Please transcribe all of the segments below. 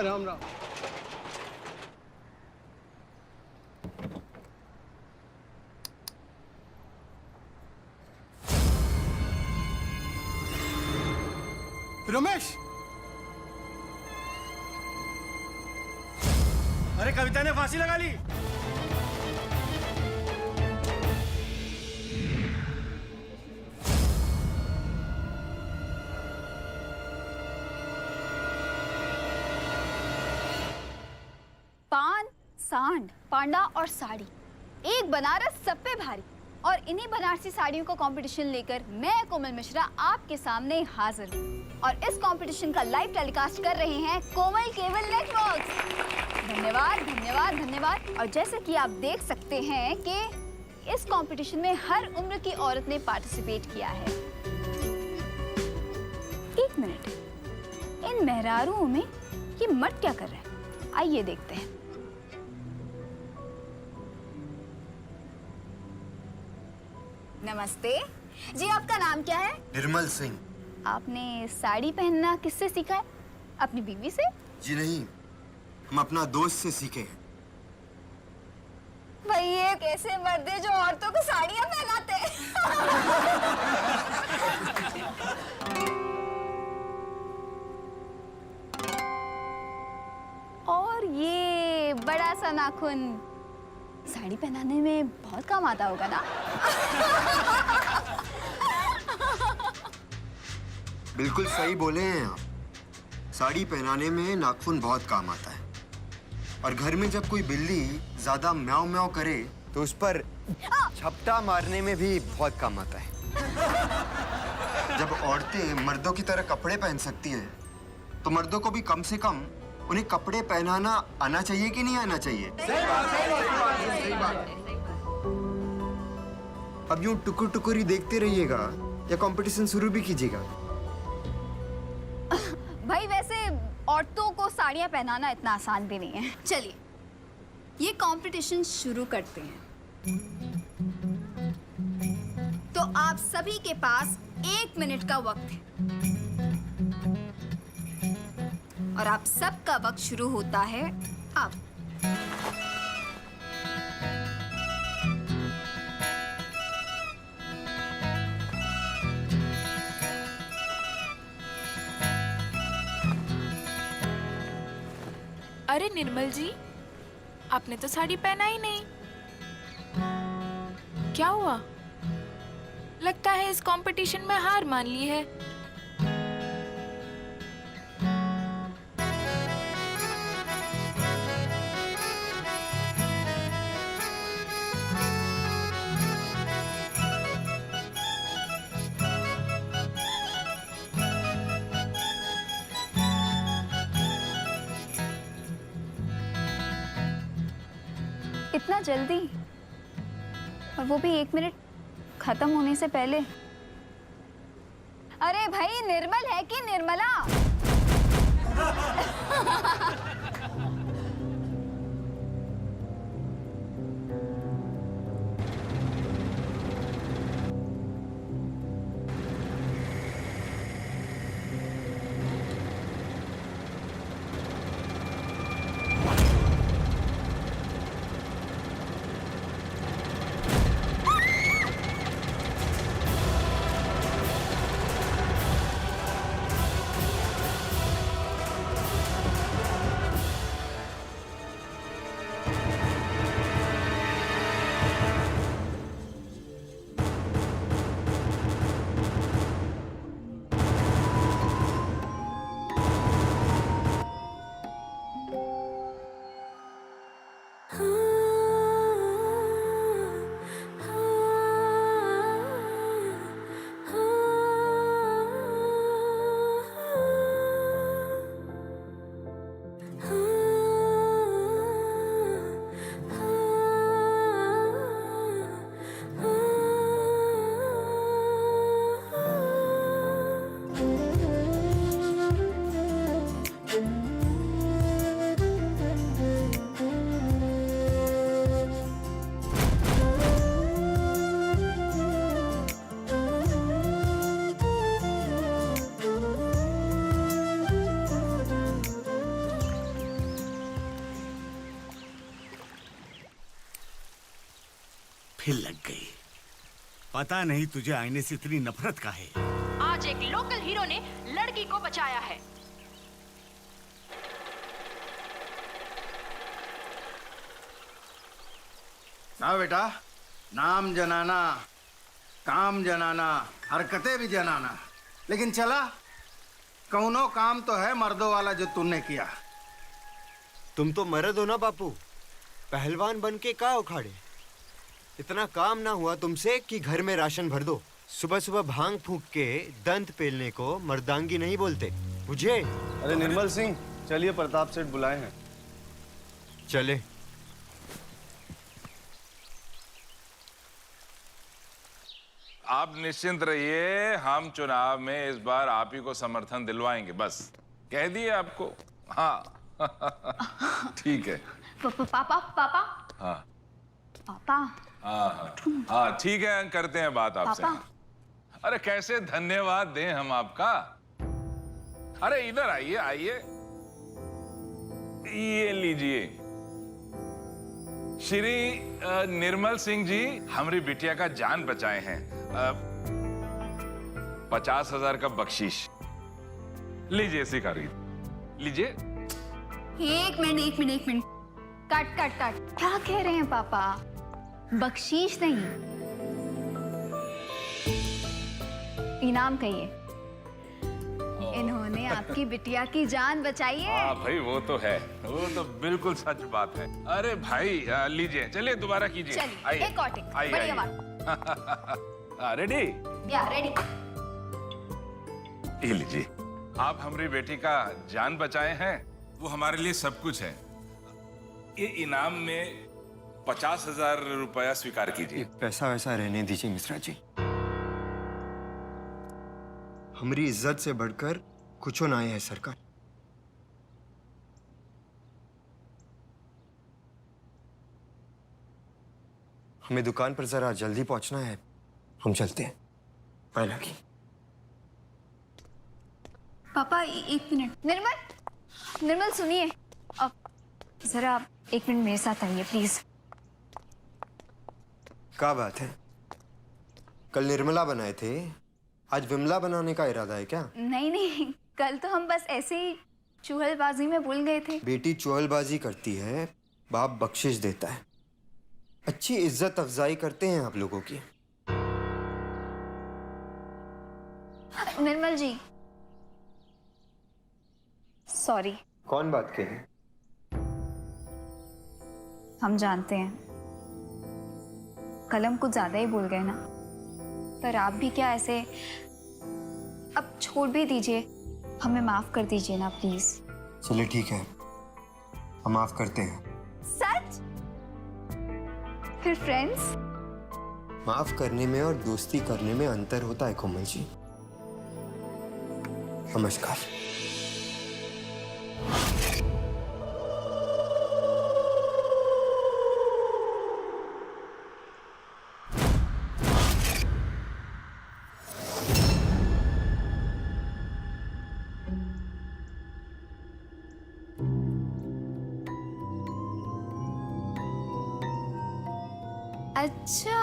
राम राम। रमेश, अरे कविता ने फांसी लगा ली। पान, सांड, पांडा और साड़ी, एक बनारस सब पे भारी। और इन्हीं बनारसी साड़ियों का कंपटीशन लेकर मैं कोमल मिश्रा आपके सामने हाजिर हूँ। और इस कंपटीशन का लाइव टेलीकास्ट कर रहे हैं कोमल केबल नेटवर्क्स। धन्यवाद धन्यवाद धन्यवाद। और जैसे कि आप देख सकते हैं कि इस कंपटीशन में हर उम्र की औरत ने पार्टिसिपेट किया है। एक मिनट, इन मेहरारूओं में ये मर्द क्या कर रहे हैं? आइए देखते हैं। नमस्ते जी, आपका नाम क्या है? निर्मल सिंह। आपने साड़ी पहनना किससे सीखा है? अपनी बीवी से? जी नहीं, हम अपना दोस्त से सीखे हैं। भाई ये कैसे मर्द है जो औरतों को साड़ियां पहनाते हैं? और ये बड़ा सा नाखून साड़ी पहनाने में बहुत काम आता होगा ना? बिल्कुल सही बोले हैं आप। साड़ी पहनाने में नाखून बहुत काम आता है। और घर में जब कोई बिल्ली ज्यादा म्याऊं म्याऊं करे तो उस पर झपटा मारने में भी बहुत काम आता है। जब औरतें मर्दों की तरह कपड़े पहन सकती हैं, तो मर्दों को भी कम से कम उन्हें कपड़े पहनाना आना चाहिए कि नहीं आना चाहिए? सही बात। अब यूं टुकुर टुकुर ही देखते रहिएगा या कंपटीशन शुरू भी कीजिएगा? भाई वैसे औरतों को साड़ियां पहनाना इतना आसान भी नहीं है। चलिए ये कंपटीशन शुरू करते हैं। तो आप सभी के पास 1 मिनट का वक्त है और आप सबका वक्त शुरू होता है अब। अरे निर्मल जी, आपने तो साड़ी पहना ही नहीं। क्या हुआ? लगता है इस कंपटीशन में हार मान ली है। इतना जल्दी, और वो भी 1 मिनट खत्म होने से पहले। अरे भाई निर्मल है कि निर्मला? फिर लग गई। पता नहीं तुझे आईने से इतनी नफरत का है। आज एक लोकल हीरो ने लड़की को बचाया है। ना बेटा, नाम जनाना, काम जनाना, हरकतें भी जनाना, लेकिन चला कौनो काम तो है मर्दों वाला जो तूने किया। तुम तो मर्द हो ना बापू, पहलवान बन के का उखाड़े। इतना काम ना हुआ तुमसे कि घर में राशन भर दो। सुबह सुबह भांग फूंक के दंत पेलने को मर्दांगी नहीं बोलते, बुझे? अरे निर्मल सिंह, चलिए प्रताप सेठ बुलाए हैं। चले। आप निश्चिंत रहिए, हम चुनाव में इस बार आप ही को समर्थन दिलवाएंगे। बस कह दिए आपको। हाँ ठीक है। पापा पापा हाँ पापा हाँ ठीक है, करते हैं बात आपसे। पापा। अरे कैसे धन्यवाद दें हम आपका। अरे इधर आइए आइए, ये लीजिए। श्री निर्मल सिंह जी हमारी बिटिया का जान बचाए हैं। 50,000 का बख्शीश लीजिए। स्वीकारिए, लीजिए। एक मिनट कट कट कट। क्या कह रहे हैं पापा? बख्शीश नहीं, इनाम कहिए। इन्होंने आपकी बिटिया की जान बचाई है। हाँ भाई, वो तो है, वो तो बिल्कुल सच बात है। अरे भाई लीजिए, चलिए दोबारा कीजिए। चलिए एक और टिक, बढ़िया बात। रेडी? या रेडी। ये लीजिए, आप हमारी बेटी का जान बचाए हैं, वो हमारे लिए सब कुछ है। ये इनाम में 50,000 रुपया स्वीकार कीजिए। पैसा वैसा रहने दीजिए मिश्रा जी, हमारी इज्जत से बढ़कर कुछ ना है सरकार। हमें दुकान पर जरा जल्दी पहुंचना है, हम चलते हैं। Bye Lucky. पापा एक मिनट। निर्मल सुनिए, अब जरा आप एक मिनट मेरे साथ आइए प्लीज। क्या बात है? कल निर्मला बनाए थे, आज विमला बनाने का इरादा है क्या? नहीं, कल तो हम बस ऐसे ही चुहलबाजी में भूल गए थे। बेटी चुहलबाजी करती है, बाप बख्शिश देता है। अच्छी इज्जत अफजाई करते हैं आप लोगों की। निर्मल जी सॉरी। कौन बात कही? हम जानते हैं कल हम कुछ ज्यादा ही भूल गए ना, पर आप भी क्या ऐसे, अब छोड़ भी दीजिए, हमें माफ कर दीजिए ना प्लीज। चलिए ठीक है, हम माफ करते हैं। सच? फिर फ्रेंड्स? माफ करने में और दोस्ती करने में अंतर होता है कोमल जी। नमस्कार। अच्छा,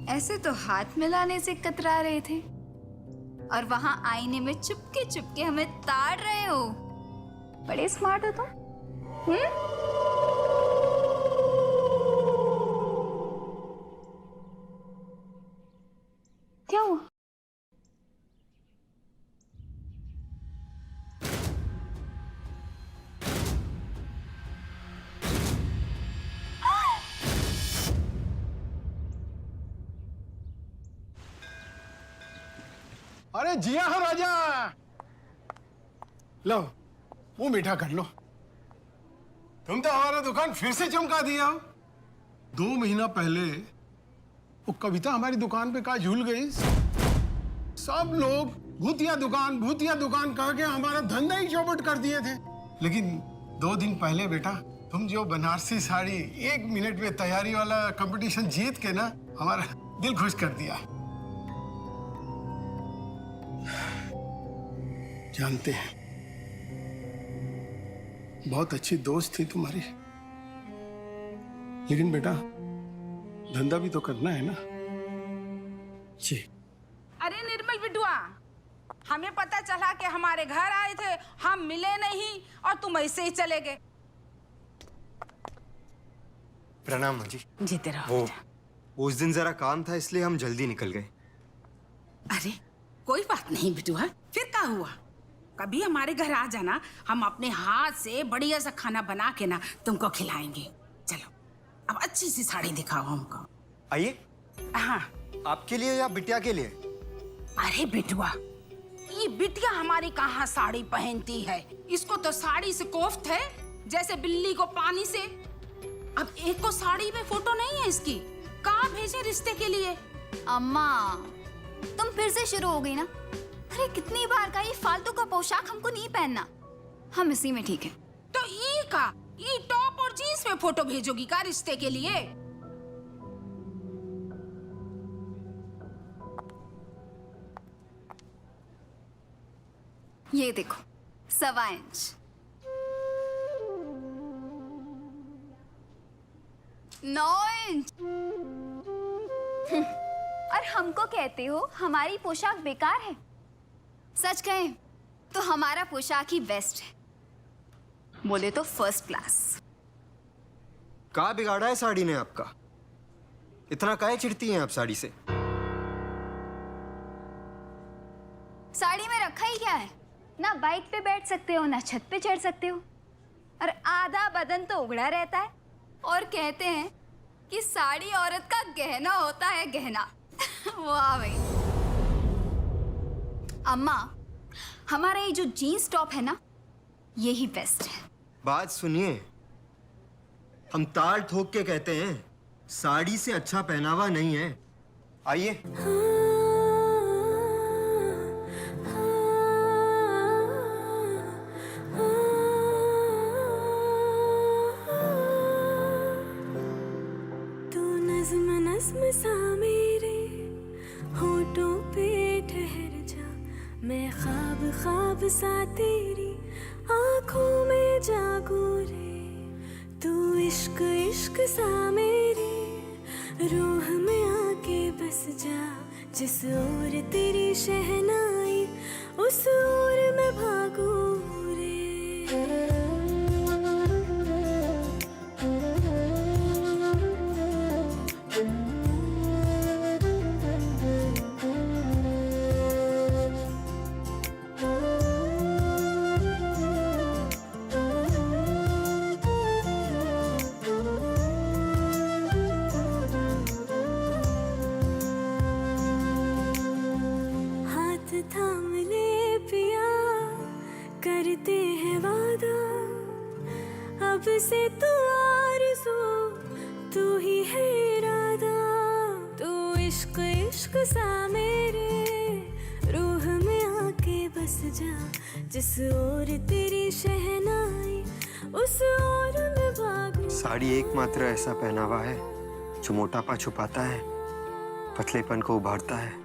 ऐसे तो हाथ मिलाने से कतरा रहे थे और वहां आईने में चुपके चुपके हमें ताड़ रहे हो। बड़े स्मार्ट हो तुम। क्या हुआ? अरे जिया हो राजा, लो मुंह मीठा कर लो। तुम तो हमारा दुकान फिर से चमका दिया हो। 2 महीना पहले वो कविता हमारी दुकान पे कहा झूल गई। सब लोग भूतिया दुकान कह के हमारा धंधा ही चौपट कर दिए थे। लेकिन 2 दिन पहले बेटा, तुम जो बनारसी साड़ी 1 मिनट में तैयारी वाला कंपटीशन जीत के ना हमारा दिल खुश कर दिया। जानते हैं बहुत अच्छी दोस्त थी तुम्हारी, लेकिन बेटा धंधा भी तो करना है ना। जी। अरे निर्मल बिटुआ, हमें पता चला कि हमारे घर आए थे, हम मिले नहीं और तुम ऐसे ही चले गए। प्रणाम माँ जी। जीते रहो। वो उस दिन जरा काम था इसलिए हम जल्दी निकल गए। अरे कोई बात नहीं बिटुआ, फिर क्या हुआ? कभी हमारे घर आ जाना, हम अपने हाथ से बढ़िया सा खाना बना के ना तुमको खिलाएंगे। चलो अब अच्छी सी साड़ी दिखाओ हमको। आइए। हाँ। आपके लिए या बिटिया के लिए? अरे बिटुआ, ये बिटिया हमारी कहाँ साड़ी पहनती है? इसको तो साड़ी से कोफ्त है जैसे बिल्ली को पानी से। अब एक को साड़ी में फोटो नहीं है इसकी, कहाँ भेजे रिश्ते के लिए? अम्मा, तुम फिर से शुरू हो गई ना। अरे कितनी बार का ये फालतू का पोशाक हमको नहीं पहनना, हम इसी में ठीक है। तो ये टॉप और जीन्स में फोटो भेजोगी का रिश्ते के लिए? ये देखो 1.25 इंच, 9 इंच। और हमको कहते हो हमारी पोशाक बेकार है? सच कहें तो हमारा पोशाक ही बेस्ट है, बोले तो फर्स्ट क्लास। कहाँ बिगाड़ा है साड़ी ने आपका? इतना काहे चिढ़ती हैं आप साड़ी से? साड़ी में रखा ही क्या है? ना बाइक पे बैठ सकते हो, ना छत पे चढ़ सकते हो, और आधा बदन तो उघड़ा रहता है। और कहते हैं कि साड़ी औरत का गहना होता है, गहना। वाह भाई। अम्मा, हमारा ये जो जीन्स टॉप है ना, यही बेस्ट है। बात सुनिए, हम ताल ठोक के कहते हैं साड़ी से अच्छा पहनावा नहीं है। आइए। तू नज़्म नज़्म सा मेरे होठों पे ठहर जा, मैं ख्वाब ख्वाब सा तेरी आँखों में जागू रे। तू इश्क इश्क सा मेरी रूह में आके बस जा, जिस ओर तेरी शहनाई उस ओर मैं भागू रे। थाम ले पिया, करते हैं वादा, अब से तू आरज़ू, तू ही है इरादा। तू इश्क इश्क सा मेरे रूह में आके बस जा, जिस ओर तेरी शहनाई उस ओर मैं भागूं। साड़ी एकमात्र ऐसा पहनावा है जो मोटापा छुपाता है, पतलेपन को उभारता है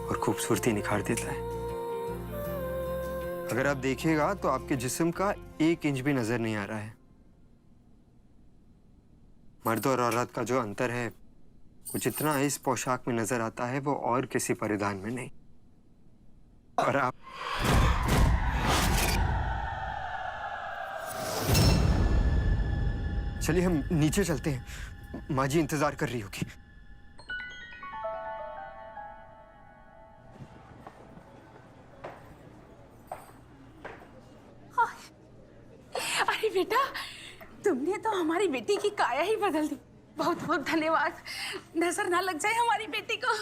और खूबसूरती निखार देता है। अगर आप देखिएगा तो आपके जिस्म का 1 इंच भी नजर नहीं आ रहा है। मर्द और औरत का जो अंतर है वो जितना इस पोशाक में नजर आता है वो और किसी परिधान में नहीं। और आप चलिए हम नीचे चलते हैं, माँ जी इंतजार कर रही होगी। अरे बेटा, तुमने तो हमारी बेटी की काया ही बदल दी। बहुत बहुत धन्यवाद। नजर ना लग जाए हमारी बेटी को।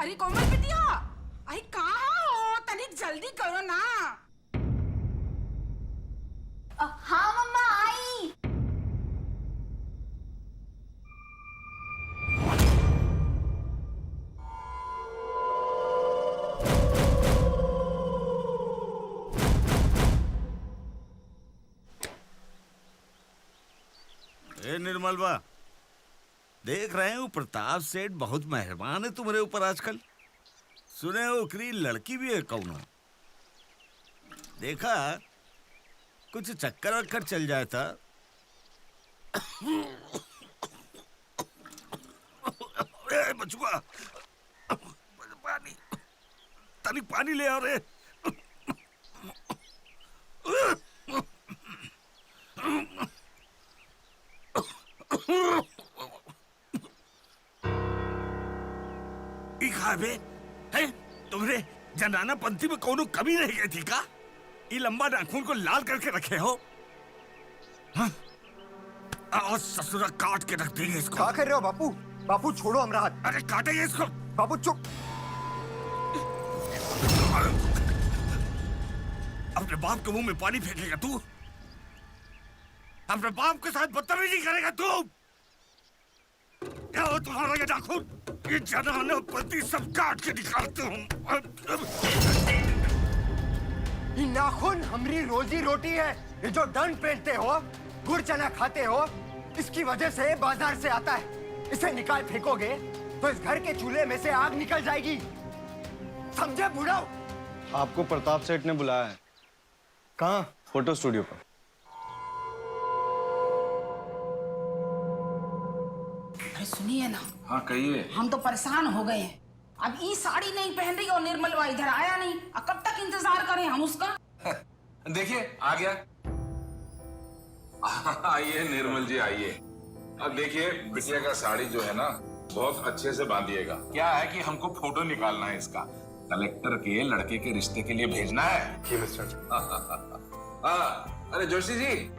अरे कोमल बिटिया, अरे कहाँ हो? तनिक जल्दी करो ना। हाँ मम्मा आई। ए निर्मल बा, देख रहे हूँ प्रताप सेठ बहुत मेहरबान है तुम्हारे ऊपर आजकल। सुने ओकरी लड़की भी है कौनो? देखा कुछ चक्कर वक्कर चल जाए था। ए बचुआ, पानी, तनिक पानी ले आ रे। है तुमरे जनाना पंथी में कोनो कमी नहीं गई थी का? ये लंबा नाखून को लाल करके रखे हो? हाँ? और ससुरा काट के रख देंगे इसको। क्या कर रहे हो बापू? बापू छोड़ो हमरा हाथ। अरे काटेंगे इसको। बापू चुप। अपने बाप के मुंह में पानी फेंकेगा तू? अपने बाप के साथ बदतमीजी करेगा तू? क्या हो तुम्हारा ये नाखून? ये जनाना पंथी सब काट के निकालते हूँ। ये नाखून हमारी रोजी रोटी है। ये जो दंड पहनते हो, गुड़ चना खाते हो, इसकी वजह से बाजार से आता है। इसे निकाल फेंकोगे तो इस घर के चूल्हे में से आग निकल जाएगी। समझे बूढ़ाओ? आपको प्रताप सेठ ने बुलाया है। कहाँ? फोटो स्टूडियो पर। अरे सुनिए ना। हाँ कहिए। हम तो परेशान हो गए हैं। अब ये साड़ी नहीं पहन रही और निर्मल बा इधर आया नहीं। अब कब तक इंतजार करें हम उसका? देखिए आ गया। आइए निर्मल जी आइए। अब देखिए बिटिया का साड़ी जो है ना बहुत अच्छे से बांधिएगा। क्या है कि हमको फोटो निकालना है इसका, कलेक्टर के लड़के के रिश्ते के लिए भेजना है। जी मिस्टर। अरे जोशी जी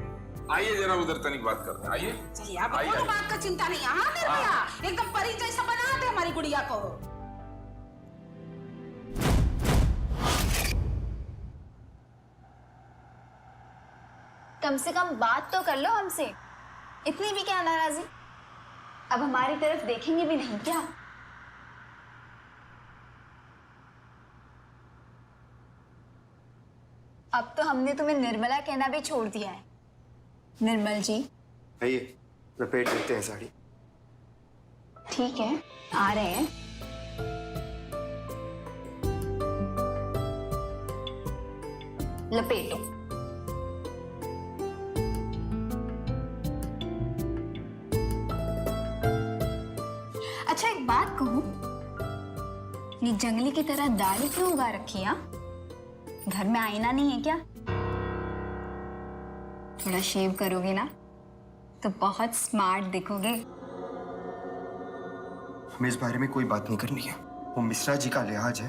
आइए जरा उधर तनिक बात करते हैं। आइए चलिए, अब कोनो बात का चिंता नहीं। हाँ निर्मला, एकदम परी जैसा बना दे हमारी गुड़िया को। कम से कम बात तो कर लो हमसे। इतनी भी क्या नाराजी? अब हमारी तरफ देखेंगे भी नहीं क्या? अब तो हमने तुम्हें निर्मला कहना भी छोड़ दिया है। निर्मल जी आइए, लपेट देते हैं साड़ी। ठीक है, आ रहे हैं। लपेटो। अच्छा एक बात कहूं, ये जंगली की तरह दाढ़ी क्यों उगा रखी है? घर में आईना नहीं है क्या? थोड़ा शेव करोगे ना तो बहुत स्मार्ट दिखोगे। हमें इस बारे में कोई बात नहीं करनी है। वो मिश्रा जी का लिहाज है,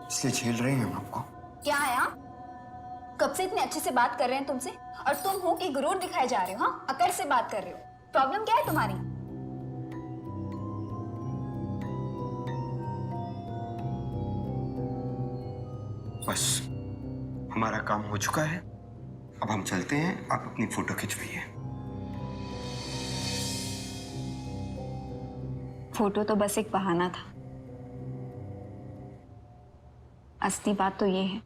इसलिए झेल रहे हैं हम आपको। क्या है? कब से इतने अच्छे से बात कर रहे हैं तुमसे, और तुम हो कि गुरूर दिखाए जा रहे हो? हाँ, अकड़ से बात कर रहे हो। प्रॉब्लम क्या है तुम्हारी? बस हमारा काम हो चुका है, अब हम चलते हैं। आप अपनी फोटो खिंचवाइए। फोटो तो बस एक बहाना था। असली बात तो ये है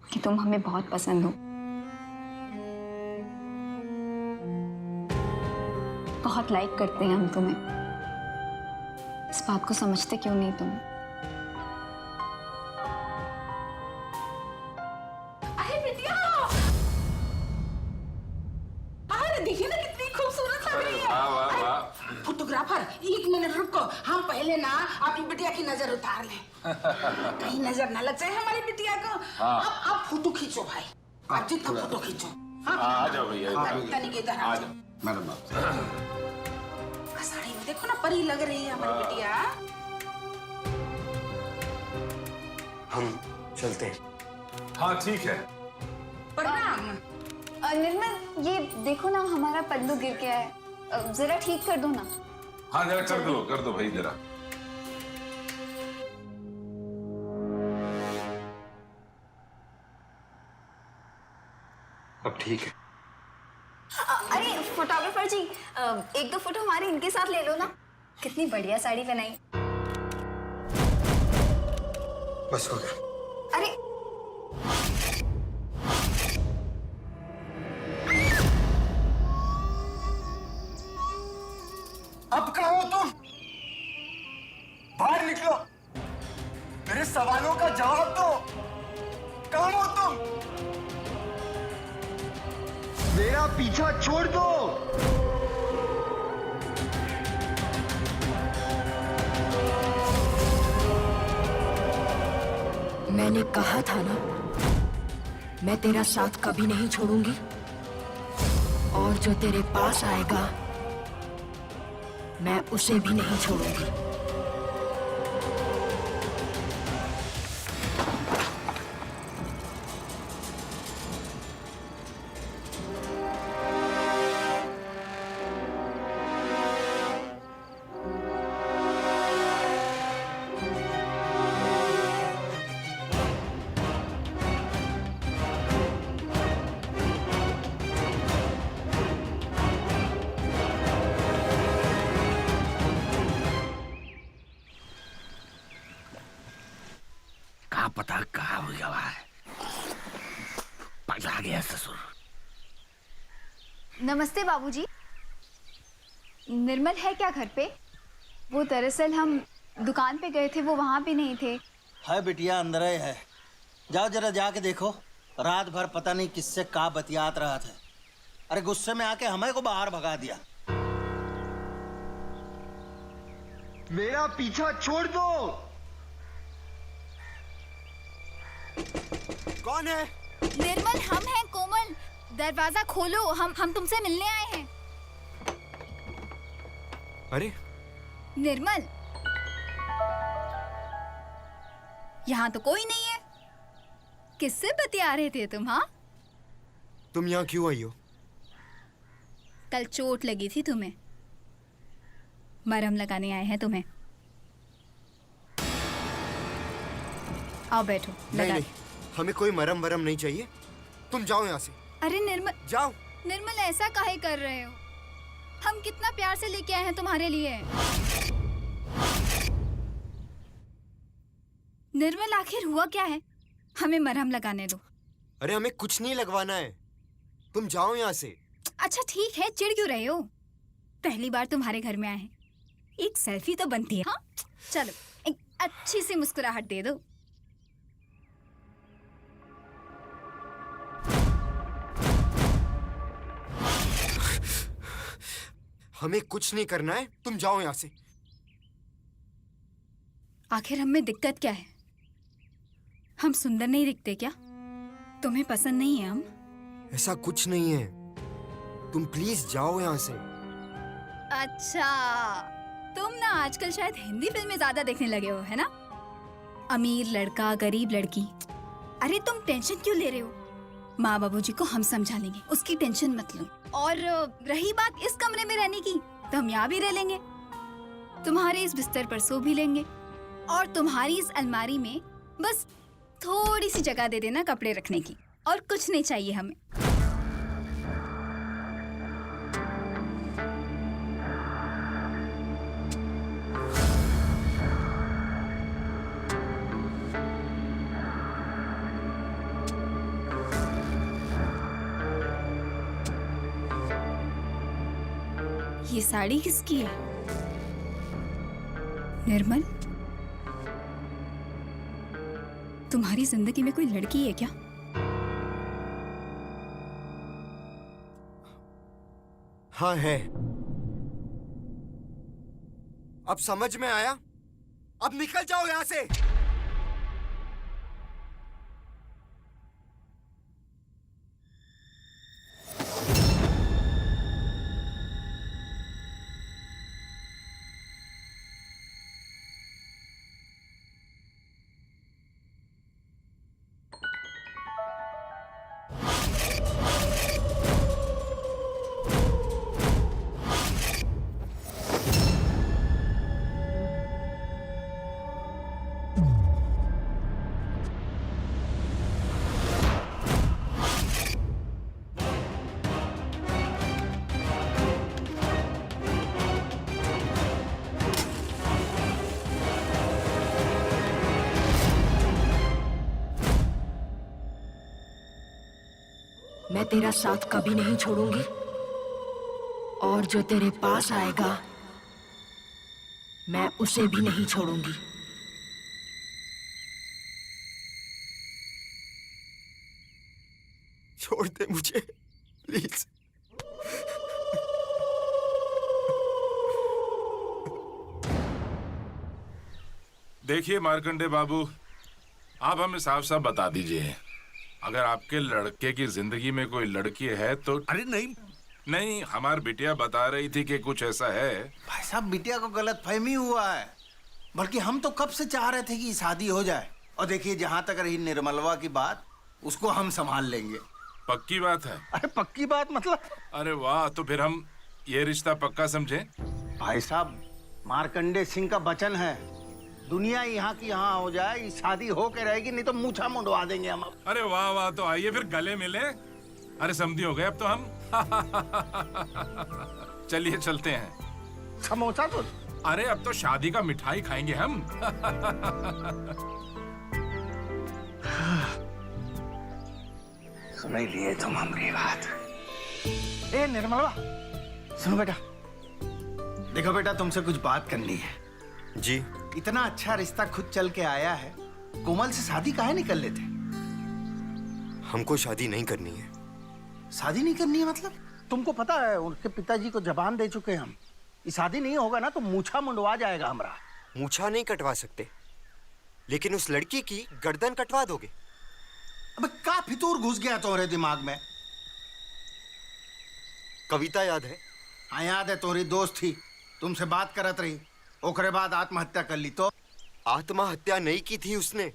कि तुम हमें बहुत पसंद हो। बहुत लाइक करते हैं हम तुम्हें। इस बात को समझते क्यों नहीं तुम? अरे बिटिया, अरे देखिए ना कितनी खूबसूरत लग रही है। वाह वाह वाह। फोटोग्राफर एक मिनट रुको, हम पहले ना अपनी बिटिया की नजर उतार लें। कहीं नजर न लग जाए हमारी बिटिया को। अब फोटो खींचो भाई, आप जितना फोटो खींचो। आ जाओ भैया। तनिक इधर आ जाओ। मैडम साड़ी में देखो ना परी लग रही है हमारी बिटिया। हम चलते हैं। हाँ ठीक है। प्रणाम। निर्मल, ये देखो ना हमारा पल्लू गिर गया है, जरा ठीक कर दो ना। हाँ जरा कर दो भाई जरा। अब ठीक है। अरे फोटोग्राफर जी, एक दो फोटो हमारे इनके साथ ले लो ना। कितनी बढ़िया साड़ी बनाई। बस हो गया। अरे अब कहाँ हो तुम? बाहर निकलो, मेरे सवालों का जवाब दो। कहाँ हो तुम? मेरा पीछा छोड़ दो। मैंने कहा था ना, मैं तेरा साथ कभी नहीं छोड़ूंगी। और जो तेरे पास आएगा मैं उसे भी नहीं छोड़ूंगी। पता कहाँ हो गया है। पगला गया ससुर। नमस्ते बाबूजी। निर्मल है क्या घर पे? वो दरअसल हम दुकान पे गए थे, वो वहाँ पे नहीं थे। है बिटिया, अंदर ही है। जाओ जरा जाके देखो। रात भर पता नहीं किससे का बतियात रहा था। अरे गुस्से में आके हमें को बाहर भगा दिया। मेरा पीछा छोड़ दो। कौन है? निर्मल, हम हैं कोमल। दरवाजा खोलो, हम तुमसे मिलने आए हैं। अरे निर्मल, यहाँ तो कोई नहीं है। किससे बतिया रहे थे तुम? हाँ, तुम यहाँ क्यों आई हो? कल चोट लगी थी तुम्हें, मरहम लगाने आए हैं तुम्हें। आओ बैठो। नहीं नहीं, हमें कोई मरहम वरम नहीं चाहिए। तुम जाओ यहाँ से। अरे निर्मल, जाओ। निर्मल ऐसा काहे कर रहे हो? हम कितना प्यार से लेके आए हैं तुम्हारे लिए। निर्मल आखिर हुआ क्या है? हमें मरहम लगाने दो। अरे हमें कुछ नहीं लगवाना है, तुम जाओ यहाँ से। अच्छा ठीक है, चिढ़ क्यों रहे हो? पहली बार तुम्हारे घर में आए हैं, एक सेल्फी तो बनती है। हाँ चलो, एक अच्छी सी मुस्कुराहट दे दो। हमें कुछ नहीं करना है, तुम जाओ यहाँ से। आखिर हमें दिक्कत क्या है? हम सुंदर नहीं दिखते क्या? तुम्हें पसंद नहीं है हम? ऐसा कुछ नहीं है, तुम प्लीज जाओ यहाँ से। अच्छा, तुम ना आजकल शायद हिंदी फिल्में ज्यादा देखने लगे हो, है ना? अमीर लड़का, गरीब लड़की। अरे तुम टेंशन क्यों ले रहे हो? माँ बाबूजी को हम समझा लेंगे, उसकी टेंशन मत लो। और रही बात इस कमरे में रहने की, तो हम यहाँ भी रह लेंगे। तुम्हारे इस बिस्तर पर सो भी लेंगे, और तुम्हारी इस अलमारी में बस थोड़ी सी जगह दे देना कपड़े रखने की, और कुछ नहीं चाहिए हमें। ये साड़ी किसकी है? निर्मल, तुम्हारी जिंदगी में कोई लड़की है क्या? हाँ है। अब समझ में आया? अब निकल जाओ यहाँ से। मैं तेरा साथ कभी नहीं छोड़ूंगी, और जो तेरे पास आएगा मैं उसे भी नहीं छोड़ूंगी। छोड़ दे मुझे प्लीज। देखिए मार्कंडे बाबू, आप हमें साफ साफ बता दीजिए, अगर आपके लड़के की जिंदगी में कोई लड़की है तो। अरे नहीं नहीं, हमारी बिटिया बता रही थी कि कुछ ऐसा है। भाई साहब, बिटिया को गलत फहमी हुआ है, बल्कि हम तो कब से चाह रहे थे कि शादी हो जाए। और देखिए, जहाँ तक रही निर्मलवा की बात, उसको हम संभाल लेंगे। पक्की बात है? अरे पक्की बात मतलब? अरे वाह, तो फिर हम ये रिश्ता पक्का समझे। भाई साहब, मार्कंडे सिंह का वचन है, दुनिया यहाँ की यहाँ हो जाए, शादी हो के रहेगी, नहीं तो मूछा मुंडवा देंगे हम। अरे वाह वाह, तो आइए फिर गले मिले। अरे समझी हो गए अब तो हम। चलिए चलते हैं। समोसा तो? अरे अब तो शादी का मिठाई खाएंगे हम। सुन लिए तुम हमारी बात। ए निर्मला, सुनो बेटा। देखो बेटा, तुमसे कुछ बात करनी है। जी। इतना अच्छा रिश्ता खुद चल के आया है, कोमल से शादी काहे नहीं कर लेते? हमको शादी नहीं करनी है। शादी नहीं करनी है मतलब? तुमको पता है उनके पिताजी को जबान दे चुके हैं हम। ये शादी नहीं होगा ना तो मूछा मुंडवा जाएगा हमारा। मूछा नहीं कटवा सकते, लेकिन उस लड़की की गर्दन कटवा दोगे। अबे का फितूर घुस गया तुम्हारे दिमाग में? कविता याद है? हाँ याद है, तुम्हारी दोस्त थी, तुमसे बात करत रही, ओकरे बाद आत्महत्या कर ली। तो आत्महत्या नहीं की थी उसने,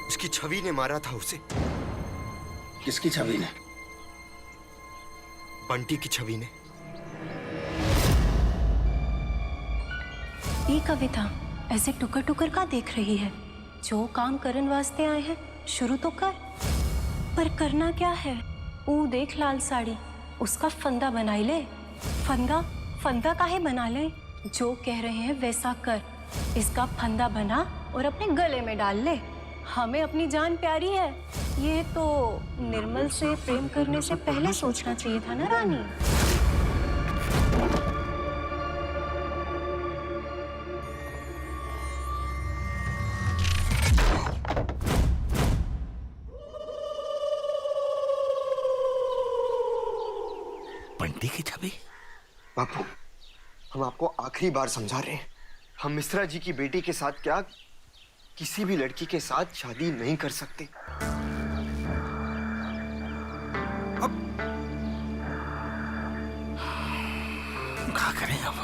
उसकी छवि ने मारा था उसे। किसकी छवि ने? बंटी की छवि ने। ये कविता ऐसे टुकर टुकर का देख रही है? जो काम करन वास्ते आए हैं शुरू तो कर, पर करना क्या है? वो देख लाल साड़ी, उसका फंदा बनाई ले। फंदा? फंदा काहे बना ले? जो कह रहे हैं वैसा कर, इसका फंदा बना और अपने गले में डाल ले। हमें अपनी जान प्यारी है, ये तो निर्मल से प्रेम करने से पहले सोचना चाहिए था ना रानी। बंटी की छवि? बापू, हम आपको आखिरी बार समझा रहे हैं, हम मिश्रा जी की बेटी के साथ क्या किसी भी लड़की के साथ शादी नहीं कर सकते। अब क्या करें अब?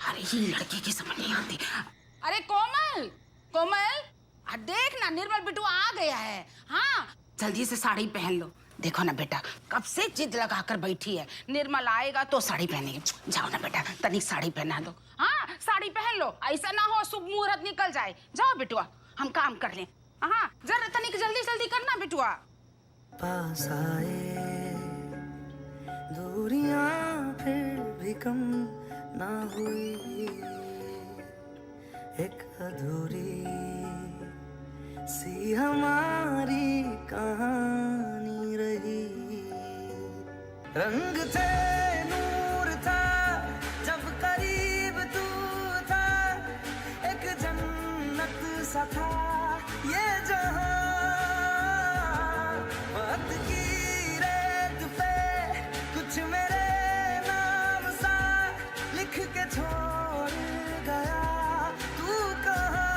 अरे ये लड़की की समझ नहीं आती। अरे कोमल, कोमल, देख ना निर्मल बिटू आ गया है। हाँ, जल्दी से साड़ी पहन लो। देखो ना बेटा, कब से जिद लगाकर बैठी है, निर्मल आएगा तो साड़ी पहनेगी। जाओ ना बेटा, तनिक साड़ी पहना दो। हाँ, साड़ी पहन लो, ऐसा ना हो शुभ मुहूर्त निकल जाए। जाओ बेटुआ, हम काम कर लें। हाँ, जरा तनिक जल्दी जल्दी करना बेटुआ। पास आए दूरियां फिर भी कम ना हुई, एक अधूरी सी हमारी कहानी रही। रंग थे, नूर था, जब करीब तू था, एक जन्नत सा था ये जहां। वक्त की रेत पे कुछ मेरे नाम सा लिख के छोड़ गया, तू कहाँ?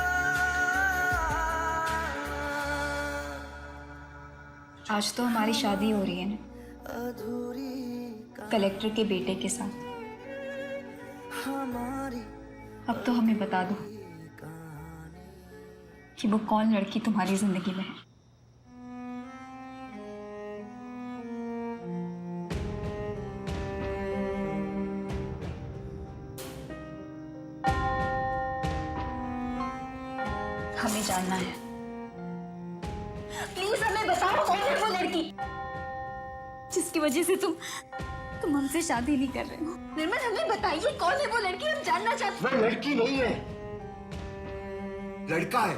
आज तो हमारी शादी हो रही है ना, कलेक्टर के बेटे के साथ। अब तो हमें बता दो कि वो कौन लड़की तुम्हारी जिंदगी में है। हमें जानना है, प्लीज हमें बताओ कौन है वो लड़की जिसकी वजह से तुम तुम हमसे शादी नहीं कर रहे हो। निर्मल, हमें बताइए कौन है वो लड़की, हम जानना चाहते हैं। वो लड़की नहीं है, लड़का है।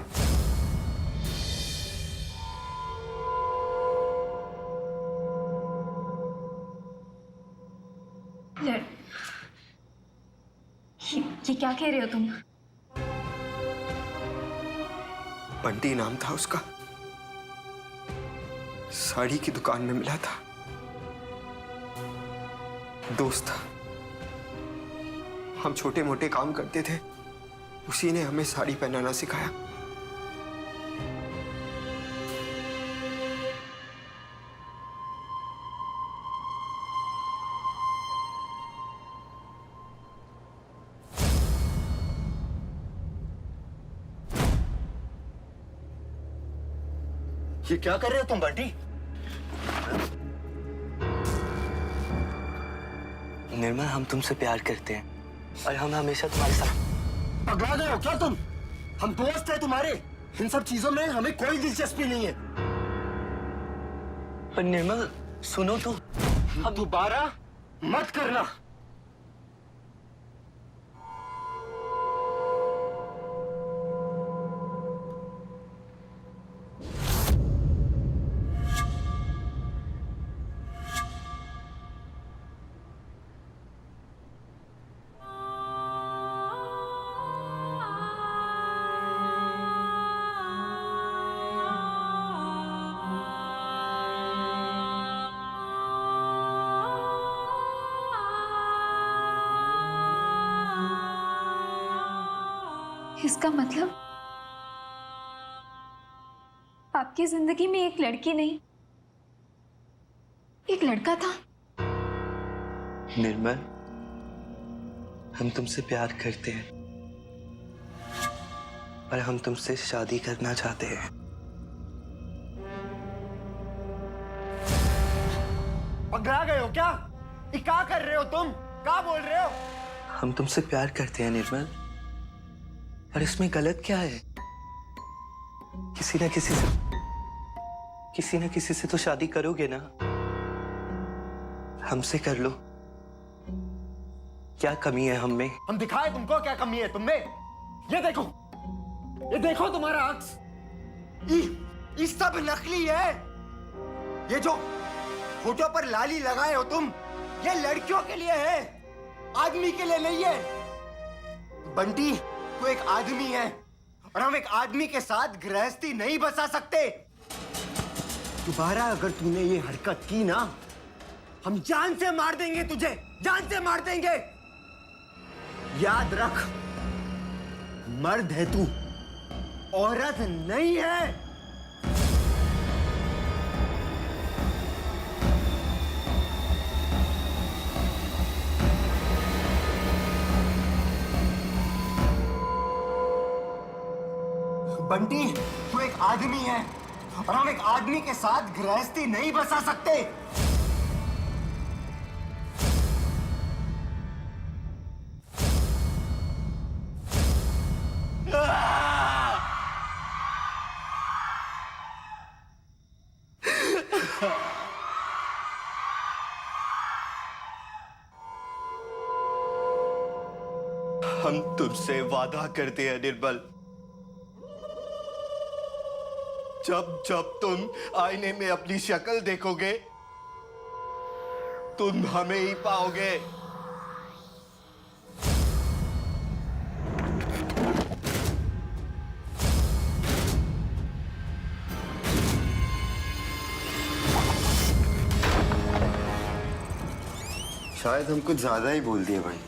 ये क्या कह रहे हो तुम? बंटी नाम था उसका, साड़ी की दुकान में मिला था, दोस्त था। हम छोटे मोटे काम करते थे, उसी ने हमें साड़ी पहनाना सिखाया। ये क्या कर रहे हो तुम बंटी? निर्मल, हम तुमसे प्यार करते हैं और हम हमेशा तुम्हारे साथ। पगला गए हो क्या तुम? हम दोस्त हैं तुम्हारे, इन सब चीजों में हमें कोई दिलचस्पी नहीं है। पर निर्मल सुनो तो, अब दोबारा मत करना। इसका मतलब आपकी जिंदगी में एक लड़की नहीं, एक लड़का था। निर्मल, हम तुमसे प्यार करते हैं और हम तुमसे शादी करना चाहते हैं। पगला गए हो क्या? ये क्या कर रहे हो तुम? क्या बोल रहे हो? हम तुमसे प्यार करते हैं निर्मल, और इसमें गलत क्या है? किसी ना किसी से तो शादी करोगे ना? हमसे कर लो। क्या कमी है हम में? हम दिखाए तुमको क्या कमी है तुम में? ये देखो तुम्हारा अक्स, ये सब नकली है। ये जो फोटो पर लाली लगाए हो तुम, ये लड़कियों के लिए है, आदमी के लिए नहीं है। बंटी, तू एक आदमी है और हम एक आदमी के साथ गृहस्थी नहीं बसा सकते। दोबारा अगर तूने ये हरकत की ना, हम जान से मार देंगे तुझे, जान से मार देंगे। याद रख, मर्द है तू, औरत नहीं है। बंटी, तू एक आदमी है और हम एक आदमी के साथ गृहस्थी नहीं बसा सकते। हम तुमसे वादा करते हैं निर्मल, जब तुम आईने में अपनी शक्ल देखोगे, तुम हमें ही पाओगे। शायद हम कुछ ज्यादा ही बोल दिए भाई।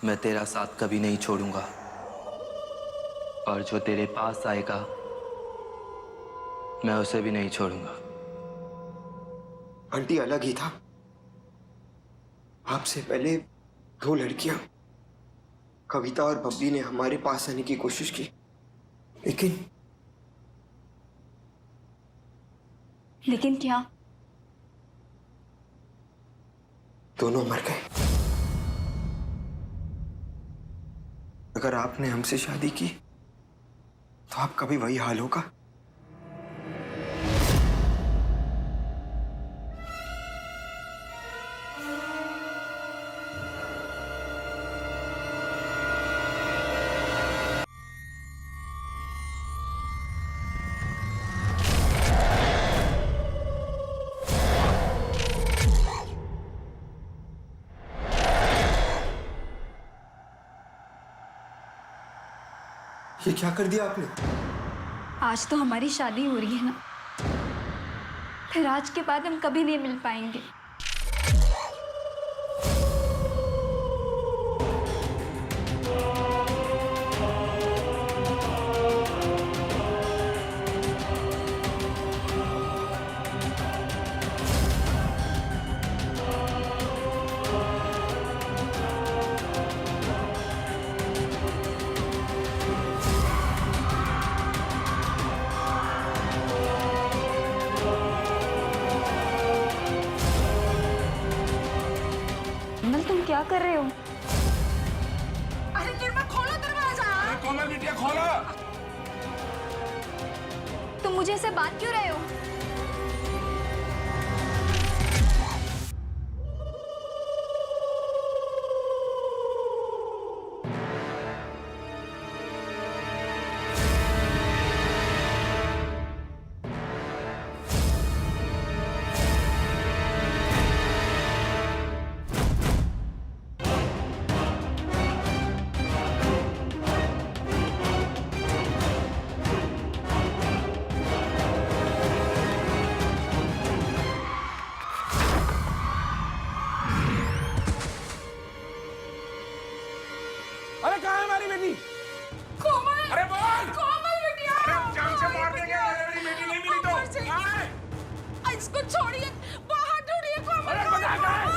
मैं तेरा साथ कभी नहीं छोड़ूंगा, और जो तेरे पास आएगा मैं उसे भी नहीं छोड़ूंगा। आंटी अलग ही था। आपसे पहले दो लड़कियां, कविता और बब्बी, ने हमारे पास आने की कोशिश की, लेकिन क्या? दोनों मर गए। अगर आपने हमसे शादी की तो आपका भी वही हाल होगा। ये क्या कर दिया आपने? आज तो हमारी शादी हो रही है ना, फिर आज के बाद हम कभी नहीं मिल पाएंगे। निर्मल, तुम क्या कर रहे हो? अरे निर्मल, खोलो दरवाजा। कोमल बिटिया खोलो। तुम मुझे ऐसे बांध क्यों रहे हो? अरे कहाँ है हमारी बेटी? कोमल। अरे बोल। कोमल बिटिया। अरे जान से मार देंगे अगर मेरी बेटी नहीं मिली तो। कहाँ है? इसको छोड़िए, बाहर ढूंढिए कोमल। अरे बता कहाँ है?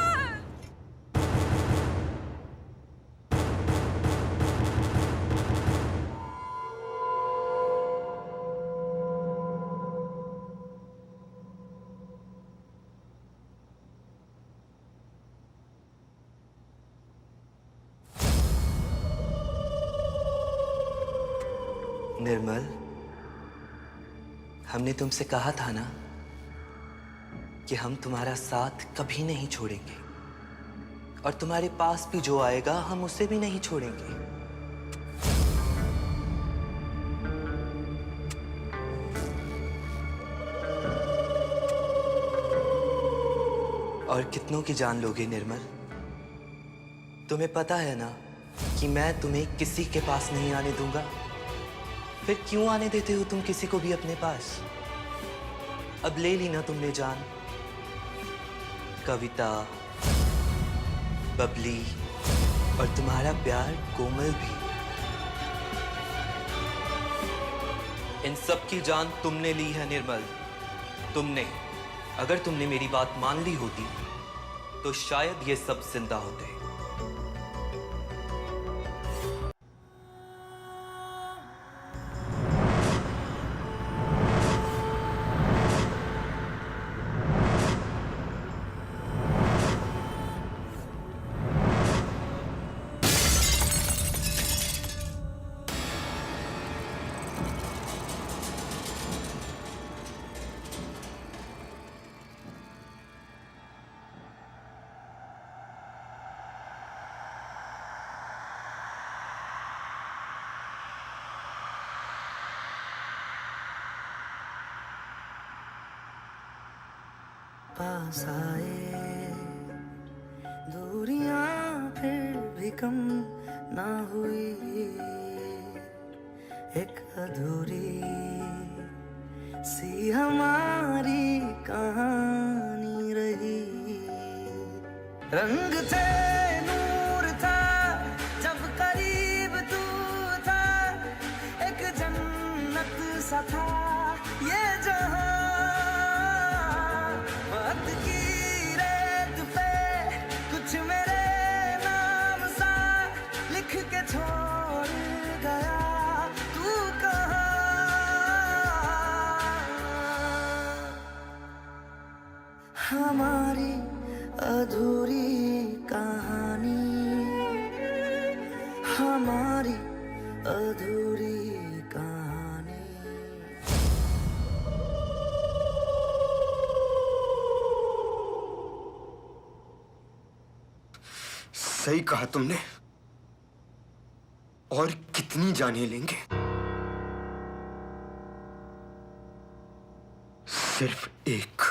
निर्मल, हमने तुमसे कहा था ना कि हम तुम्हारा साथ कभी नहीं छोड़ेंगे, और तुम्हारे पास भी जो आएगा हम उसे भी नहीं छोड़ेंगे। और कितनों की जान लोगे निर्मल? तुम्हें पता है ना कि मैं तुम्हें किसी के पास नहीं आने दूंगा। फिर क्यों आने देते हो तुम किसी को भी अपने पास? अब ले ली ना तुमने जान। कविता, बबली और तुम्हारा प्यार कोमल भी, इन सब की जान तुमने ली है निर्मल, तुमने। अगर तुमने मेरी बात मान ली होती तो शायद ये सब जिंदा होते। पास आए दूरियां फिर भी कम ना हुई, एक अधूरी सी हमारी कहानी रही। रंग थे, नूर था, जब करीब तू था, एक जन्नत सा था ये जहां। वक्त की रेत पे कुछ मेरे नाम सा लिख के छोड़ गया, तू कहाँ? हमारी अधूरी कहानी, हमारी अधूरी कहानी। सही कहा तुमने। और कितनी जानें लेंगे? सिर्फ एक।